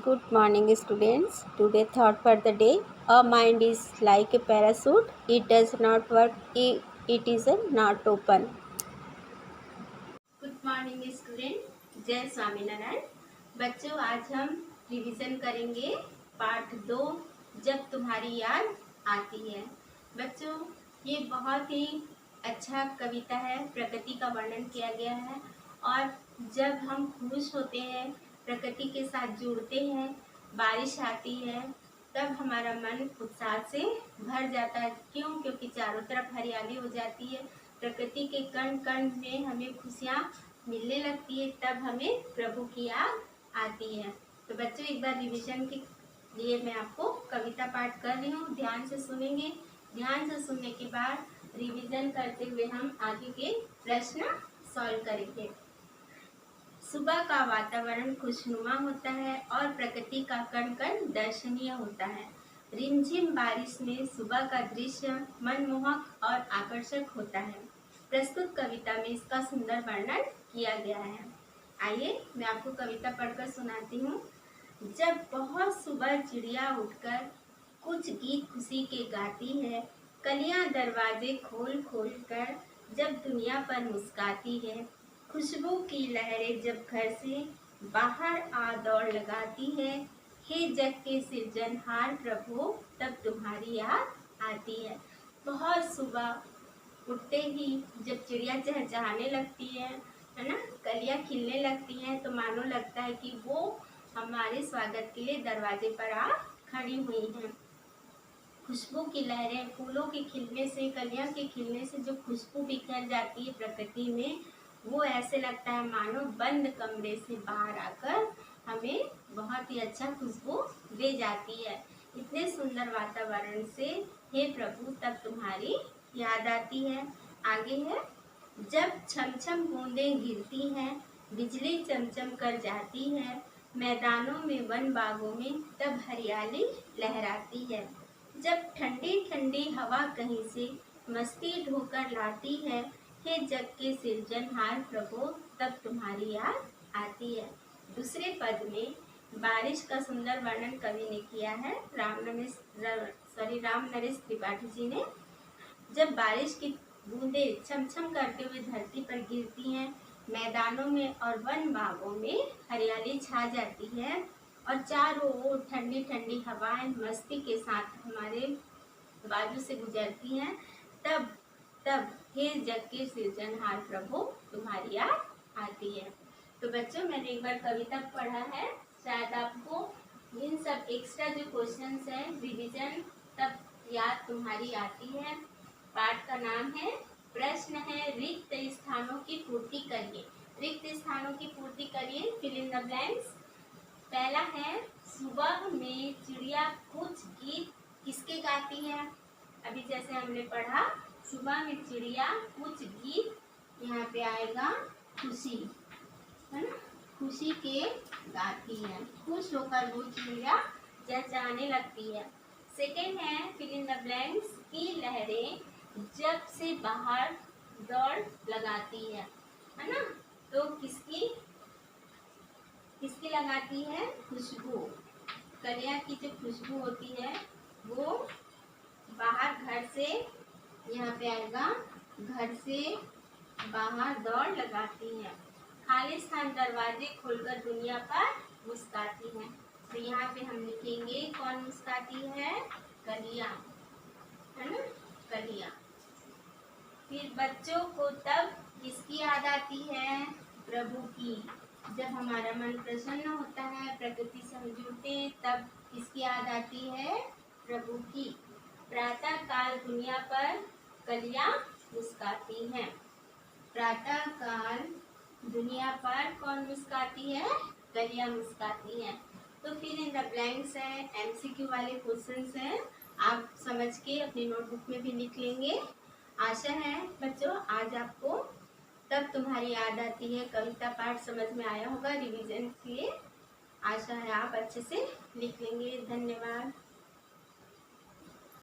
Good morning, students. Today thought for the day. Our mind is like a parachute. It does not work if it is not open. Good morning student, जय स्वामीनारायण। बच्चों, आज हम revision करेंगे part 2, जब तुम्हारी याद आती है। बच्चों, ये बहुत ही अच्छा कविता है। प्रकृति का वर्णन किया गया है और जब हम खुश होते हैं, प्रकृति के साथ जुड़ते हैं, बारिश आती है, तब हमारा मन उत्साह से भर जाता है। क्यों? क्योंकि चारों तरफ हरियाली हो जाती है, प्रकृति के कण कण में हमें खुशियाँ मिलने लगती है, तब हमें प्रभु की याद आती है। तो बच्चों, एक बार रिवीजन के लिए मैं आपको कविता पाठ कर रही हूँ, ध्यान से सुनेंगे। ध्यान से सुनने के बाद रिवीजन करते हुए हम आगे के प्रश्न सॉल्व करेंगे। सुबह का वातावरण खुशनुमा होता है और प्रकृति का कण कण दर्शनीय होता है। रिमझिम बारिश में सुबह का दृश्य मनमोहक और आकर्षक होता है। प्रस्तुत कविता में इसका सुंदर वर्णन किया गया है। आइए मैं आपको कविता पढ़कर सुनाती हूँ। जब बहुत सुबह चिड़िया उठकर कुछ गीत खुशी के गाती है, कलियां दरवाजे खोल खोल कर जब दुनिया पर मुस्काती है, खुशबू की लहरें जब घर से बाहर आ दौड़ लगाती है, हे जग के सृजनहार प्रभु, तब तुम्हारी याद आती है। बहुत सुबह उठते ही जब चिड़िया चहचहाने लगती है ना, कलियां खिलने लगती हैं, तो मानो लगता है कि वो हमारे स्वागत के लिए दरवाजे पर आ खड़ी हुई हैं। खुशबू की लहरें, फूलों के खिलने से, कलियां के खिलने से जो खुशबू बिखर जाती है प्रकृति में, वो ऐसे लगता है मानो बंद कमरे से बाहर आकर हमें बहुत ही अच्छा खुशबू दे जाती है। इतने सुंदर वातावरण से हे प्रभु, तब तुम्हारी याद आती है। आगे है, जब छम छम बूंदें गिरती हैं, बिजली चमचम कर जाती है, मैदानों में वन बागों में तब हरियाली लहराती है। जब ठंडी ठंडी हवा कहीं से मस्ती ढोकर लाती है, हे जग के सृजनहार प्रभु, तब तुम्हारी याद आती है। दूसरे पद में बारिश का सुंदर वर्णन कवि ने किया है, राम नरेश त्रिपाठी जी ने। जब बारिश की बूंदें छमछम करते हुए धरती पर गिरती हैं, मैदानों में और वन बागों में हरियाली छा जाती है और चारों ओर ठंडी ठंडी हवाएं मस्ती के साथ हमारे बाजू से गुजरती हैं, तब तब हे जग के सृजनहार प्रभु, तुम्हारी याद आती है। तो बच्चों, मैंने एक बार कविता पढ़ा है, शायद आपको इन सब एक्स्ट्रा जो क्वेश्चंस हैं रिवीजन तब याद तुम्हारी आती है। पाठ का नाम है, प्रश्न है रिक्त स्थानों की पूर्ति करिए। रिक्त स्थानों की पूर्ति करिए, फिल इन द ब्लैंक्स। पहला है, सुबह में चिड़िया कुछ गीत किसके गाती है? अभी जैसे हमने पढ़ा, सुबह में चिड़िया कुछ गीत, यहाँ पे आएगा खुशी, है ना, खुशी के गाती है। खुश होकर वो चिड़िया चहचहाने लगती है। सेकेंड है, फिल इन द ब्लैंक्स, की लहरें जब से बाहर दौड़ लगाती है ना, तो किसकी लगाती है? खुशबू। कलियां की जो खुशबू होती है वो बाहर घर से, यहाँ पे आएगा, घर से बाहर दौड़ लगाती है। खाली स्थान दरवाजे खोलकर दुनिया पर मुस्काती है। तो यहाँ पे हम लिखेंगे कौन मुस्काती है? कलियां, है ना, कलियां। फिर बच्चों को तब किसकी याद आती है? प्रभु की। जब हमारा मन प्रसन्न होता है, प्रकृति से हम जुड़ते हैं, तब किसकी याद आती है? प्रभु की। प्रातः काल दुनिया पर कलियां मुस्काती हैं। प्रातः काल दुनिया पर कौन मुस्काती है? कलियां मुस्काती हैं। तो फिर इन द ब्लैंक्स है, एमसीक्यू वाले क्वेश्चंस हैं, आप समझ के अपनी नोटबुक में भी लिख लेंगे। आशा है बच्चों, आज आपको तब तुम्हारी याद आती है कविता पाठ समझ में आया होगा रिवीजन के लिए। आशा है आप अच्छे से लिख लेंगे। धन्यवाद।